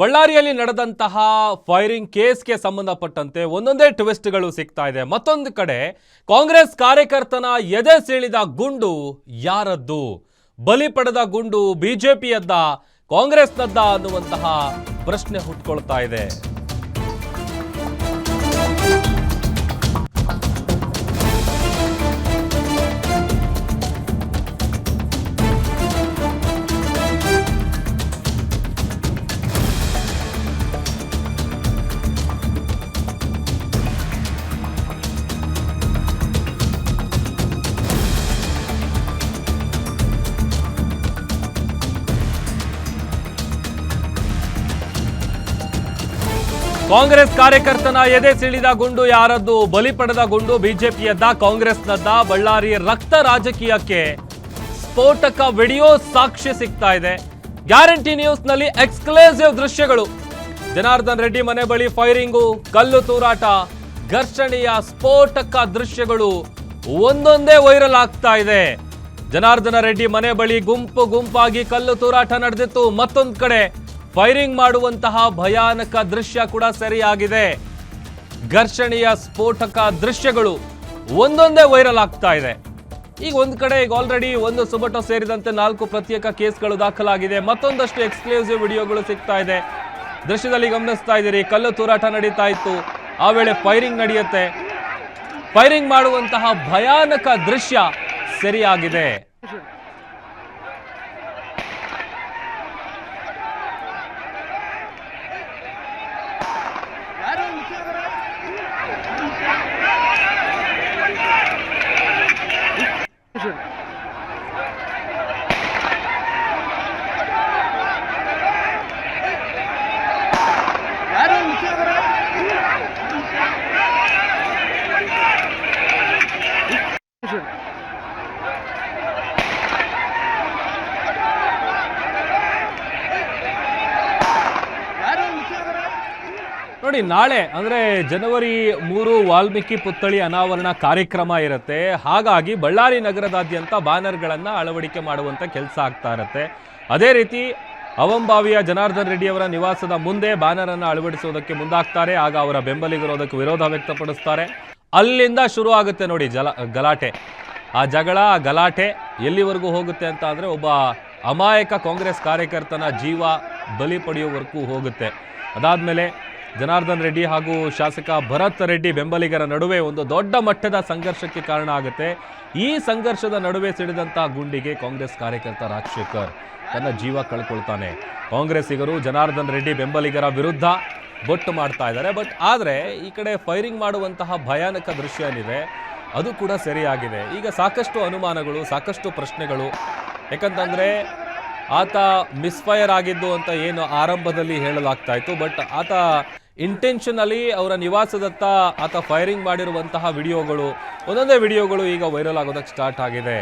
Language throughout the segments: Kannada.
ಬಳ್ಳಾರಿಯಲ್ಲಿ ನಡೆದಂತಹ ಫೈರಿಂಗ್ ಕೇಸ್ಗೆ ಸಂಬಂಧಪಟ್ಟಂತೆ ಒಂದೊಂದೇ ಟ್ವಿಸ್ಟ್ಗಳು ಸಿಗ್ತಾ ಇದೆ. ಮತ್ತೊಂದು ಕಡೆ ಕಾಂಗ್ರೆಸ್ ಕಾರ್ಯಕರ್ತನ ಎದೆ ಸೀಳಿದ ಗುಂಡು ಯಾರದ್ದು? ಬಲಿ ಪಡೆದ ಗುಂಡು ಬಿಜೆಪಿಯದ್ದ, ಕಾಂಗ್ರೆಸ್ನದ್ದ ಅನ್ನುವಂತಹ ಪ್ರಶ್ನೆ ಹುಟ್ಟುಕೊಳ್ತಾ ಇದೆ. ಕಾಂಗ್ರೆಸ್ ಕಾರ್ಯಕರ್ತನ ಎದೆ ಸೀಳಿದ ಗುಂಡು ಯಾರದ್ದು? ಬಲಿ ಪಡೆದ ಗುಂಡು ಬಿಜೆಪಿಯದ್ದ, ಕಾಂಗ್ರೆಸ್ನದ್ದ? ಬಳ್ಳಾರಿ ರಕ್ತ ರಾಜಕೀಯಕ್ಕೆ ಸ್ಫೋಟಕ ವಿಡಿಯೋ ಸಾಕ್ಷಿ ಸಿಗ್ತಾ ಇದೆ. ಗ್ಯಾರಂಟಿ ನ್ಯೂಸ್ನಲ್ಲಿ ಎಕ್ಸ್ಕ್ಲೂಸಿವ್ ದೃಶ್ಯಗಳು. ಜನಾರ್ದನ್ ರೆಡ್ಡಿ ಮನೆ ಬಳಿ ಫೈರಿಂಗು, ಕಲ್ಲು ತೂರಾಟ, ಘರ್ಷಣೆಯ ಸ್ಫೋಟಕ ದೃಶ್ಯಗಳು ಒಂದೊಂದೇ ವೈರಲ್ ಆಗ್ತಾ ಇದೆ. ಜನಾರ್ದನ ರೆಡ್ಡಿ ಮನೆ ಬಳಿ ಗುಂಪು ಗುಂಪಾಗಿ ಕಲ್ಲು ತೂರಾಟ ನಡೆದಿತ್ತು. ಮತ್ತೊಂದು ಕಡೆ ಫೈರಿಂಗ್ ಮಾಡುವಂತಹ ಭಯಾನಕ ದೃಶ್ಯ ಕೂಡ ಸರಿಯಾಗಿದೆ. ಘರ್ಷಣೆಯ ಸ್ಫೋಟಕ ದೃಶ್ಯಗಳು ಒಂದೊಂದೇ ವೈರಲ್ ಆಗ್ತಾ ಇದೆ. ಈಗ ಒಂದ್ ಕಡೆ ಆಲ್ರೆಡಿ ಒಂದು ಸುಬಟೋ ಸೇರಿದಂತೆ 4 ಪ್ರತ್ಯೇಕ ಕೇಸ್ಗಳು ದಾಖಲಾಗಿದೆ. ಮತ್ತೊಂದಷ್ಟು ಎಕ್ಸ್ಕ್ಲೂಸಿವ್ ವಿಡಿಯೋಗಳು ಸಿಗ್ತಾ ಇದೆ. ದೃಶ್ಯದಲ್ಲಿ ಗಮನಿಸ್ತಾ ಇದ್ದೀರಿ, ಕಲ್ಲು ತೂರಾಟ ನಡೀತಾ ಇತ್ತು, ಆ ವೇಳೆ ಫೈರಿಂಗ್ ನಡೆಯುತ್ತೆ. ಫೈರಿಂಗ್ ಮಾಡುವಂತಹ ಭಯಾನಕ ದೃಶ್ಯ ಸರಿಯಾಗಿದೆ. ನೋಡಿ, ನಾಳೆ ಅಂದ್ರೆ ಜನವರಿ 3 ವಾಲ್ಮೀಕಿ ಪುತ್ಥಳಿ ಅನಾವರಣ ಕಾರ್ಯಕ್ರಮ ಇರುತ್ತೆ. ಹಾಗಾಗಿ ಬಳ್ಳಾರಿ ನಗರದಾದ್ಯಂತ ಬ್ಯಾನರ್ಗಳನ್ನು ಅಳವಡಿಕೆ ಮಾಡುವಂತ ಕೆಲಸ ಆಗ್ತಾ ಇರುತ್ತೆ. ಅದೇ ರೀತಿ ಅವಂಬಾವಿಯ ಜನಾರ್ದನ್ ರೆಡ್ಡಿ ಅವರ ನಿವಾಸದ ಮುಂದೆ ಬ್ಯಾನರ್ ಅನ್ನು ಅಳವಡಿಸುವುದಕ್ಕೆ ಮುಂದಾಗ್ತಾರೆ. ಆಗ ಅವರ ಬೆಂಬಲಿಗರು ಅದಕ್ಕೆ ವಿರೋಧ ವ್ಯಕ್ತಪಡಿಸ್ತಾರೆ. ಅಲ್ಲಿಂದ ಶುರು ಆಗುತ್ತೆ ನೋಡಿ ಗಲಾಟೆ. ಆ ಜಗಳ, ಗಲಾಟೆ ಎಲ್ಲಿವರೆಗೂ ಹೋಗುತ್ತೆ ಅಂತ ಅಂದ್ರೆ ಒಬ್ಬ ಅಮಾಯಕ ಕಾಂಗ್ರೆಸ್ ಕಾರ್ಯಕರ್ತನ ಜೀವ ಬಲಿ ಪಡೆಯುವವರೆಗೂ ಹೋಗುತ್ತೆ. ಅದಾದ್ಮೇಲೆ ಜನಾರ್ದನ್ ರೆಡ್ಡಿ ಹಾಗೂ ಶಾಸಕ ಭರತ್ ರೆಡ್ಡಿ ಬೆಂಬಲಿಗರ ನಡುವೆ ಒಂದು ದೊಡ್ಡ ಮಟ್ಟದ ಸಂಘರ್ಷಕ್ಕೆ ಕಾರಣ ಆಗುತ್ತೆ. ಈ ಸಂಘರ್ಷದ ನಡುವೆ ಸಿಡಿದಂತಹ ಗುಂಡಿಗೆ ಕಾಂಗ್ರೆಸ್ ಕಾರ್ಯಕರ್ತ ರಾಜಶೇಖರ್ ತನ್ನ ಜೀವ ಕಳ್ಕೊಳ್ತಾನೆ. ಕಾಂಗ್ರೆಸ್ಸಿಗರು ಜನಾರ್ದನ್ ರೆಡ್ಡಿ ಬೆಂಬಲಿಗರ ವಿರುದ್ಧ ಬೊಟ್ಟು ಮಾಡ್ತಾ ಇದ್ದಾರೆ. ಆದರೆ ಈ ಕಡೆ ಫೈರಿಂಗ್ ಮಾಡುವಂತಹ ಭಯಾನಕ ದೃಶ್ಯ ಏನಿದೆ ಅದು ಕೂಡ ಸರಿಯಾಗಿದೆ. ಈಗ ಸಾಕಷ್ಟು ಅನುಮಾನಗಳು, ಸಾಕಷ್ಟು ಪ್ರಶ್ನೆಗಳು. ಯಾಕಂತಂದ್ರೆ ಆತ ಮಿಸ್ಫೈರ್ ಆಗಿದ್ದು ಅಂತ ಏನು ಆರಂಭದಲ್ಲಿ ಹೇಳಲಾಗ್ತಾ ಇತ್ತು, ಬಟ್ ಆತ ಇಂಟೆನ್ಷನಲಿ ಅವರ ನಿವಾಸದತ್ತ ಆತ ಫೈರಿಂಗ್ ಮಾಡಿರುವಂತಹ ವಿಡಿಯೋಗಳು, ಒಂದೊಂದೇ ವಿಡಿಯೋಗಳು ಈಗ ವೈರಲ್ ಆಗೋದಕ್ಕೆ ಸ್ಟಾರ್ಟ್ ಆಗಿದೆ.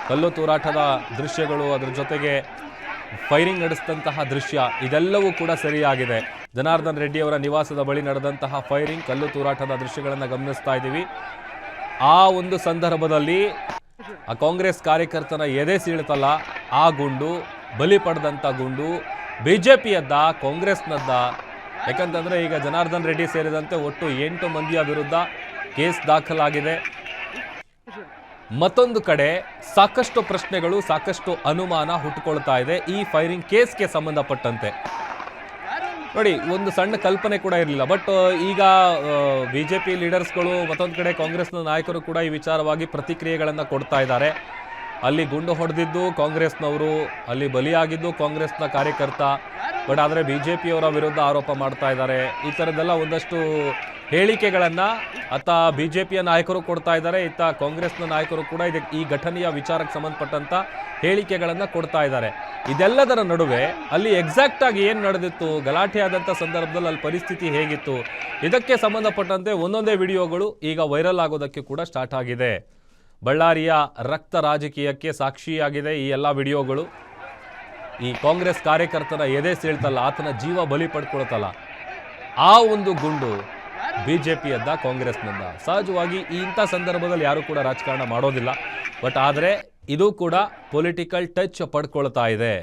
ಕಲ್ಲು ತೂರಾಟದ ದೃಶ್ಯಗಳು, ಅದರ ಜೊತೆಗೆ ಫೈರಿಂಗ್ ನಡೆಸಿದಂತಹ ದೃಶ್ಯ, ಇದೆಲ್ಲವೂ ಕೂಡ ಸರಿಯಾಗಿದೆ. ಜನಾರ್ದನ್ ರೆಡ್ಡಿ ಅವರ ನಿವಾಸದ ಬಳಿ ನಡೆದಂತಹ ಫೈರಿಂಗ್, ಕಲ್ಲು ತೂರಾಟದ ದೃಶ್ಯಗಳನ್ನು ಗಮನಿಸ್ತಾ ಇದ್ದೀವಿ. ಆ ಒಂದು ಸಂದರ್ಭದಲ್ಲಿ ಆ ಕಾಂಗ್ರೆಸ್ ಕಾರ್ಯಕರ್ತನ ಎದೆ ಸೀಳುತ್ತಲ್ಲ, ಆ ಗುಂಡು, ಬಲಿ ಪಡೆದಂಥ ಗುಂಡು ಬಿಜೆಪಿಯದ್ದ, ಕಾಂಗ್ರೆಸ್ನದ್ದ? ಯಾಕಂತಂದ್ರೆ ಈಗ ಜನಾರ್ದನ್ ರೆಡ್ಡಿ ಸೇರಿದಂತೆ ಒಟ್ಟು 8 ಮಂದಿಯ ವಿರುದ್ಧ ಕೇಸ್ ದಾಖಲಾಗಿದೆ. ಮತ್ತೊಂದು ಕಡೆ ಸಾಕಷ್ಟು ಪ್ರಶ್ನೆಗಳು, ಸಾಕಷ್ಟು ಅನುಮಾನ ಹುಟ್ಟುಕೊಳ್ತಾ ಇದೆ ಈ ಫೈರಿಂಗ್ ಕೇಸ್ಗೆ ಸಂಬಂಧಪಟ್ಟಂತೆ. ನೋಡಿ, ಒಂದು ಸಣ್ಣ ಕಲ್ಪನೆ ಕೂಡ ಇರಲಿಲ್ಲ, ಬಟ್ ಈಗ ಬಿಜೆಪಿ ಲೀಡರ್ಸ್ಗಳು, ಮತ್ತೊಂದು ಕಡೆ ಕಾಂಗ್ರೆಸ್ನ ನಾಯಕರು ಕೂಡ ಈ ವಿಚಾರವಾಗಿ ಪ್ರತಿಕ್ರಿಯೆಗಳನ್ನು ಕೊಡ್ತಾ ಇದ್ದಾರೆ. ಅಲ್ಲಿ ಗುಂಡು ಹೊಡೆದಿದ್ದು ಕಾಂಗ್ರೆಸ್ನವರು, ಅಲ್ಲಿ ಬಲಿಯಾಗಿದ್ದು ಕಾಂಗ್ರೆಸ್ನ ಕಾರ್ಯಕರ್ತ, ಬಟ್ ಆದರೆ ಬಿಜೆಪಿಯವರ ವಿರುದ್ಧ ಆರೋಪ ಮಾಡ್ತಾ ಇದ್ದಾರೆ. ಈ ಥರದ್ದೆಲ್ಲ ಒಂದಷ್ಟು ಹೇಳಿಕೆಗಳನ್ನು ಅತ್ತ ಬಿಜೆಪಿಯ ನಾಯಕರು ಕೊಡ್ತಾ ಇದ್ದಾರೆ, ಇತ್ತ ಕಾಂಗ್ರೆಸ್ನ ನಾಯಕರು ಕೂಡ ಈ ಘಟನೆಯ ವಿಚಾರಕ್ಕೆ ಸಂಬಂಧಪಟ್ಟಂತ ಹೇಳಿಕೆಗಳನ್ನು ಕೊಡ್ತಾ ಇದ್ದಾರೆ. ಇದೆಲ್ಲದರ ನಡುವೆ ಅಲ್ಲಿ ಎಕ್ಸಾಕ್ಟ್ ಆಗಿ ಏನು ನಡೆದಿತ್ತು, ಗಲಾಟೆ ಆದಂಥ ಸಂದರ್ಭದಲ್ಲಿ ಅಲ್ಲಿ ಪರಿಸ್ಥಿತಿ ಹೇಗಿತ್ತು, ಇದಕ್ಕೆ ಸಂಬಂಧಪಟ್ಟಂತೆ ಒಂದೊಂದೇ ವಿಡಿಯೋಗಳು ಈಗ ವೈರಲ್ ಆಗೋದಕ್ಕೆ ಕೂಡ ಸ್ಟಾರ್ಟ್ ಆಗಿದೆ. ಬಳ್ಳಾರಿಯ ರಕ್ತ ರಾಜಕೀಯಕ್ಕೆ ಸಾಕ್ಷಿಯಾಗಿದೆ ಈ ಎಲ್ಲ ವಿಡಿಯೋಗಳು. ಈ ಕಾಂಗ್ರೆಸ್ ಕಾರ್ಯಕರ್ತನ ಎದೆ ಸೀಳ್ತಲ್ಲ, ಆತನ ಜೀವ ಬಲಿ ಪಡ್ಕೊಳ್ತಲ್ಲ, ಆ ಒಂದು ಗುಂಡು ಬಿಜೆಪಿಯದ್ದ, ಕಾಂಗ್ರೆಸ್ನದ್ದ? ಸಹಜವಾಗಿ ಇಂಥ ಸಂದರ್ಭದಲ್ಲಿ ಯಾರು ಕೂಡ ರಾಜಕಾರಣ ಮಾಡೋದಿಲ್ಲ, ಬಟ್ ಆದರೆ ಇದು ಕೂಡ ಪೊಲಿಟಿಕಲ್ ಟಚ್ ಪಡ್ಕೊಳ್ತಾ ಇದೆ.